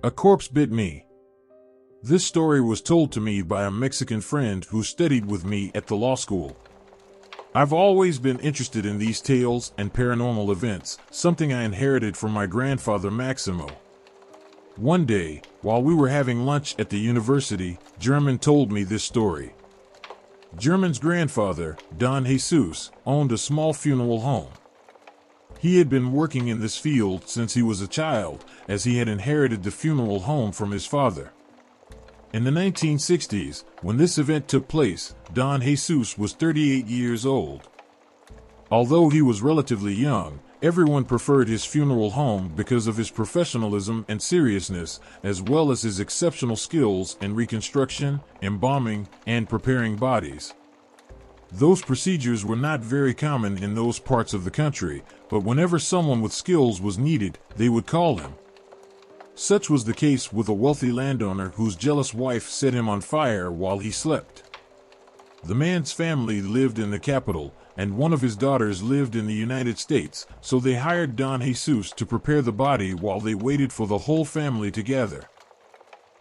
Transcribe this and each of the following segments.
A corpse bit me. This story was told to me by a Mexican friend who studied with me at the law school. I've always been interested in these tales and paranormal events, something I inherited from my grandfather Maximo. One day, while we were having lunch at the university, German told me this story. German's grandfather, Don Jesus, owned a small funeral home. He had been working in this field since he was a child, as he had inherited the funeral home from his father. In the 1960s, when this event took place, Don Jesus was 38 years old. Although he was relatively young, everyone preferred his funeral home because of his professionalism and seriousness, as well as his exceptional skills in reconstruction, embalming, and preparing bodies. Those procedures were not very common in those parts of the country, but whenever someone with skills was needed, they would call him. Such was the case with a wealthy landowner whose jealous wife set him on fire while he slept. The man's family lived in the capital, and one of his daughters lived in the United States, so they hired Don Jesus to prepare the body while they waited for the whole family to gather.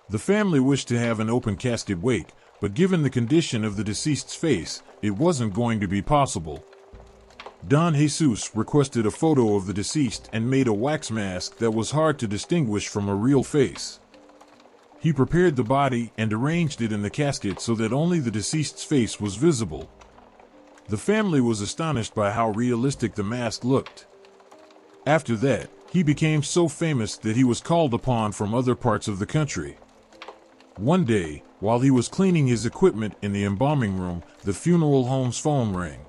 The family wished to have an open casket wake, but given the condition of the deceased's face, it wasn't going to be possible. Don Jesus requested a photo of the deceased and made a wax mask that was hard to distinguish from a real face. He prepared the body and arranged it in the casket so that only the deceased's face was visible. The family was astonished by how realistic the mask looked. After that, he became so famous that he was called upon from other parts of the country. One day, while he was cleaning his equipment in the embalming room, the funeral home's phone rang.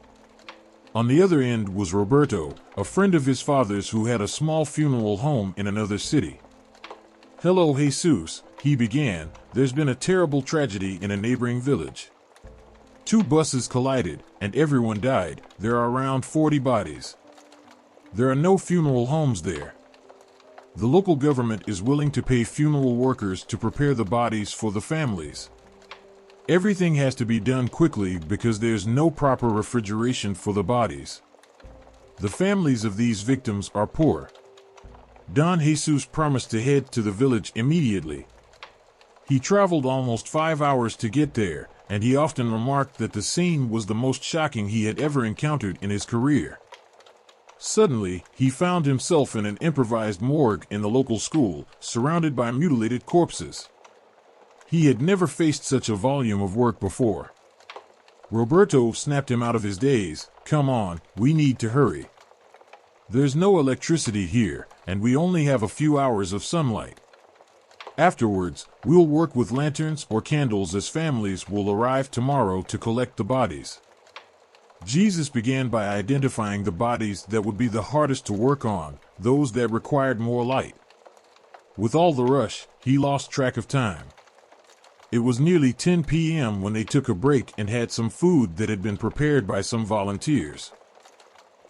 On the other end was Roberto, a friend of his father's who had a small funeral home in another city. "Hello, Jesus," he began. "There's been a terrible tragedy in a neighboring village. 2 buses collided, and everyone died. There are around 40 bodies. There are no funeral homes there. The local government is willing to pay funeral workers to prepare the bodies for the families. Everything has to be done quickly because there's no proper refrigeration for the bodies. The families of these victims are poor." Don Jesus promised to head to the village immediately. He traveled almost 5 hours to get there, and he often remarked that the scene was the most shocking he had ever encountered in his career. Suddenly, he found himself in an improvised morgue in the local school, surrounded by mutilated corpses. He had never faced such a volume of work before. Roberto snapped him out of his daze. "Come on, we need to hurry. There's no electricity here, and we only have a few hours of sunlight. Afterwards, we'll work with lanterns or candles as families will arrive tomorrow to collect the bodies." Jesus began by identifying the bodies that would be the hardest to work on, those that required more light. With all the rush, he lost track of time. It was nearly 10 p.m. when they took a break and had some food that had been prepared by some volunteers.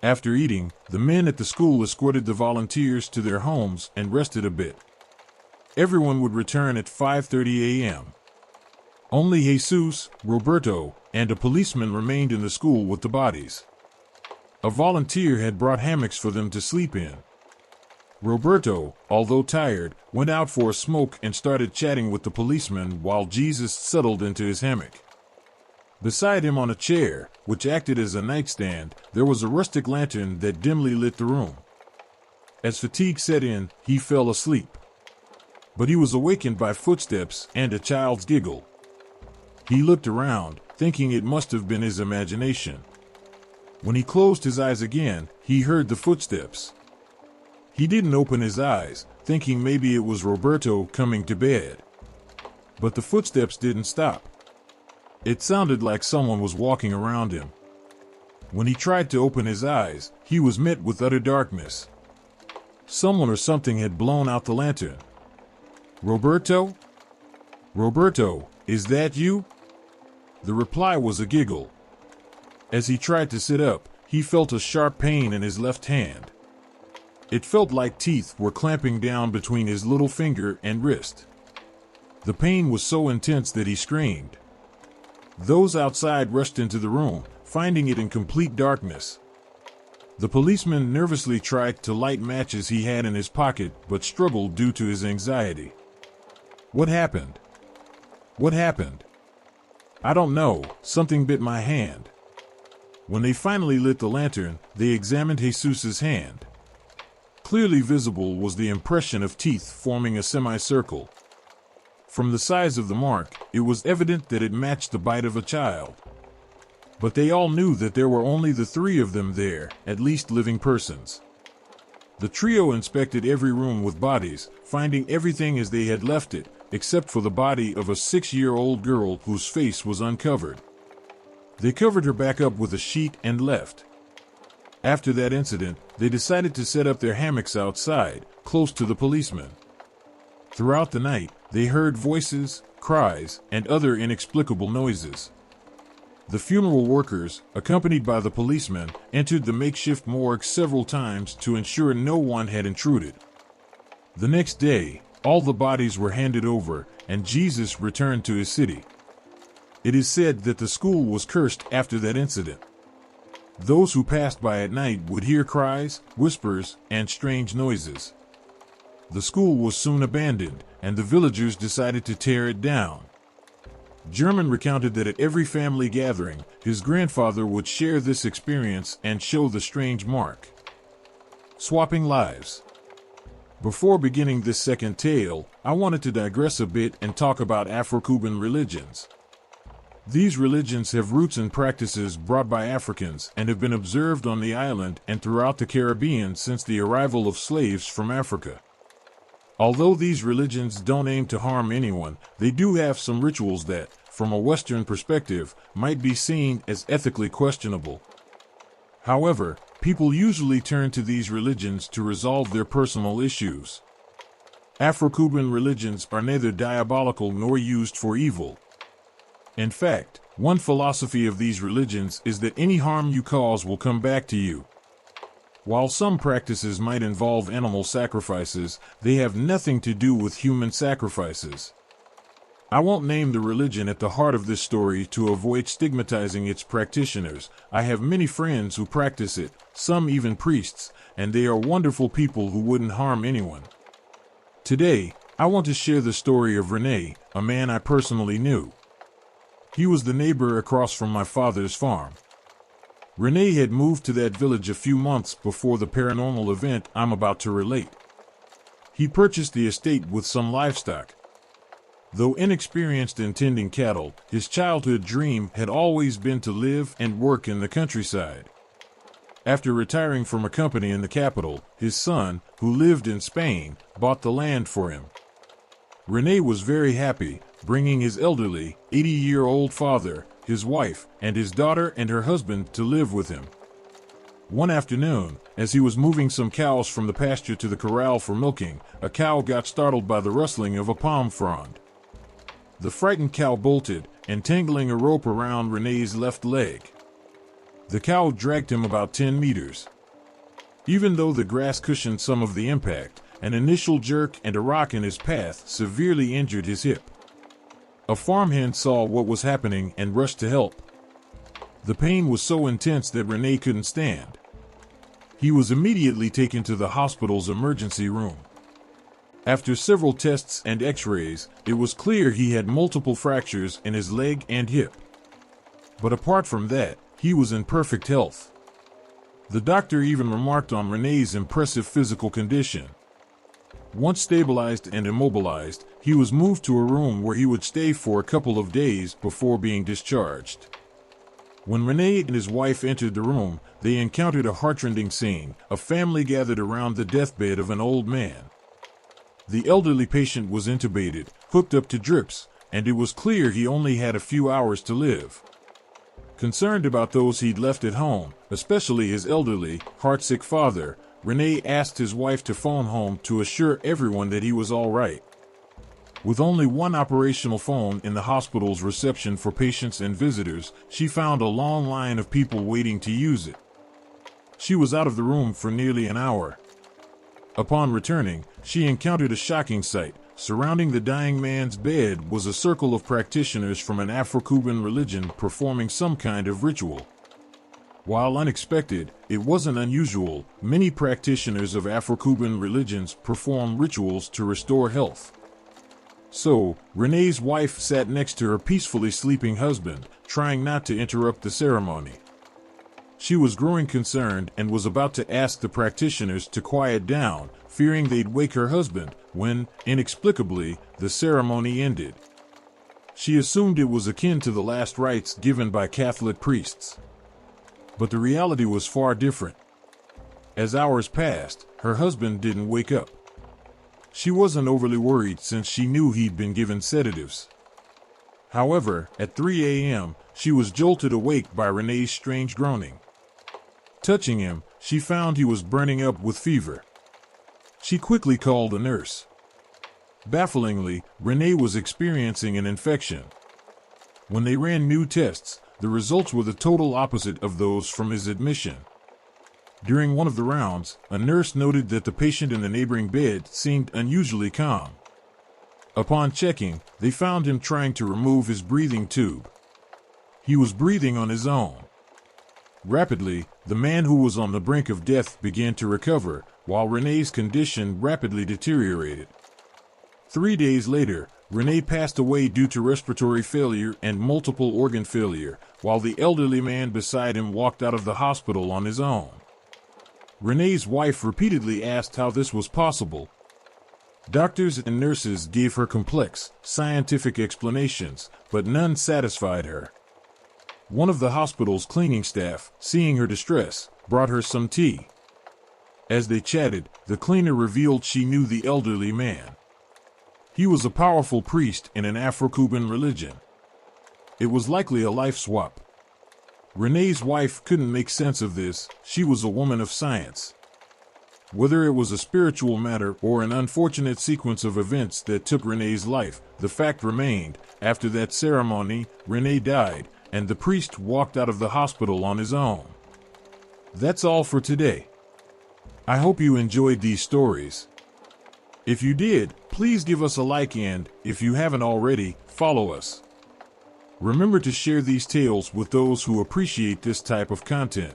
After eating, the men at the school escorted the volunteers to their homes and rested a bit. Everyone would return at 5:30 a.m. Only Jesus, Roberto, and a policeman remained in the school with the bodies. A volunteer had brought hammocks for them to sleep in. Roberto, although tired, went out for a smoke and started chatting with the policeman while Jesus settled into his hammock. Beside him on a chair, which acted as a nightstand, there was a rustic lantern that dimly lit the room. As fatigue set in, he fell asleep. But he was awakened by footsteps and a child's giggle. He looked around, thinking it must have been his imagination. When he closed his eyes again, he heard the footsteps. He didn't open his eyes, thinking maybe it was Roberto coming to bed. But the footsteps didn't stop. It sounded like someone was walking around him. When he tried to open his eyes, he was met with utter darkness. Someone or something had blown out the lantern. "Roberto? Roberto, is that you?" The reply was a giggle. As he tried to sit up, he felt a sharp pain in his left hand. It felt like teeth were clamping down between his little finger and wrist. The pain was so intense that he screamed. Those outside rushed into the room, finding it in complete darkness. The policeman nervously tried to light matches he had in his pocket, but struggled due to his anxiety. What happened? What happened? I don't know, something bit my hand. When they finally lit the lantern, they examined Jesus's hand. Clearly visible was the impression of teeth forming a semicircle. From the size of the mark, it was evident that it matched the bite of a child. But they all knew that there were only the three of them there, at least living persons. The trio inspected every room with bodies, finding everything as they had left it, except for the body of a 6-year-old girl whose face was uncovered. They covered her back up with a sheet and left. After that incident, they decided to set up their hammocks outside, close to the policemen. Throughout the night, they heard voices, cries, and other inexplicable noises. The funeral workers, accompanied by the policemen, entered the makeshift morgue several times to ensure no one had intruded. The next day, all the bodies were handed over, and Jesus returned to his city. It is said that the school was cursed after that incident. Those who passed by at night would hear cries, whispers, and strange noises. The school was soon abandoned, and the villagers decided to tear it down. German recounted that at every family gathering, his grandfather would share this experience and show the strange mark. Swapping lives. Before beginning this second tale, I wanted to digress a bit and talk about Afro-Cuban religions. These religions have roots and practices brought by Africans and have been observed on the island and throughout the Caribbean since the arrival of slaves from Africa. Although these religions don't aim to harm anyone, they do have some rituals that, from a Western perspective, might be seen as ethically questionable. However, people usually turn to these religions to resolve their personal issues. Afro-Cuban religions are neither diabolical nor used for evil. In fact, one philosophy of these religions is that any harm you cause will come back to you. While some practices might involve animal sacrifices, they have nothing to do with human sacrifices. I won't name the religion at the heart of this story to avoid stigmatizing its practitioners. I have many friends who practice it, some even priests, and they are wonderful people who wouldn't harm anyone. Today, I want to share the story of Rene, a man I personally knew. He was the neighbor across from my father's farm. Rene had moved to that village a few months before the paranormal event I'm about to relate. He purchased the estate with some livestock. Though inexperienced in tending cattle, his childhood dream had always been to live and work in the countryside. After retiring from a company in the capital, his son, who lived in Spain, bought the land for him. Rene was very happy, bringing his elderly, 80-year-old father, his wife, and his daughter and her husband to live with him. One afternoon, as he was moving some cows from the pasture to the corral for milking, a cow got startled by the rustling of a palm frond. The frightened cow bolted, entangling a rope around Rene's left leg. The cow dragged him about 10 meters. Even though the grass cushioned some of the impact, an initial jerk and a rock in his path severely injured his hip. A farmhand saw what was happening and rushed to help. The pain was so intense that Rene couldn't stand. He was immediately taken to the hospital's emergency room. After several tests and x-rays, it was clear he had multiple fractures in his leg and hip. But apart from that, he was in perfect health. The doctor even remarked on Rene's impressive physical condition. Once stabilized and immobilized, he was moved to a room where he would stay for a couple of days before being discharged. When Rene and his wife entered the room, they encountered a heartrending scene. A family gathered around the deathbed of an old man. The elderly patient was intubated, hooked up to drips, and it was clear he only had a few hours to live. Concerned about those he'd left at home, especially his elderly, heartsick father, Rene asked his wife to phone home to assure everyone that he was all right. With only one operational phone in the hospital's reception for patients and visitors, she found a long line of people waiting to use it. She was out of the room for nearly an hour. Upon returning, she encountered a shocking sight. Surrounding the dying man's bed was a circle of practitioners from an Afro-Cuban religion performing some kind of ritual. While unexpected, it wasn't unusual. Many practitioners of Afro-Cuban religions perform rituals to restore health. So, Renee's wife sat next to her peacefully sleeping husband, trying not to interrupt the ceremony. She was growing concerned and was about to ask the practitioners to quiet down, fearing they'd wake her husband, when, inexplicably, the ceremony ended. She assumed it was akin to the last rites given by Catholic priests. But the reality was far different. As hours passed, her husband didn't wake up. She wasn't overly worried since she knew he'd been given sedatives. However, at 3 a.m., she was jolted awake by Renee's strange groaning. Touching him, she found he was burning up with fever. She quickly called a nurse. Bafflingly, Renee was experiencing an infection. When they ran new tests, the results were the total opposite of those from his admission. During one of the rounds, a nurse noted that the patient in the neighboring bed seemed unusually calm. Upon checking, they found him trying to remove his breathing tube. He was breathing on his own. Rapidly, the man who was on the brink of death began to recover, while Renee's condition rapidly deteriorated. 3 days later, Renee passed away due to respiratory failure and multiple organ failure, while the elderly man beside him walked out of the hospital on his own. Renee's wife repeatedly asked how this was possible. Doctors and nurses gave her complex, scientific explanations, but none satisfied her. One of the hospital's cleaning staff, seeing her distress, brought her some tea. As they chatted, the cleaner revealed she knew the elderly man. He was a powerful priest in an Afro-Cuban religion. It was likely a life swap. Renee's wife couldn't make sense of this. She was a woman of science. Whether it was a spiritual matter or an unfortunate sequence of events that took Renee's life, the fact remained, after that ceremony, Renee died, and the priest walked out of the hospital on his own. That's all for today. I hope you enjoyed these stories. If you did, please give us a like and, if you haven't already, follow us. Remember to share these tales with those who appreciate this type of content.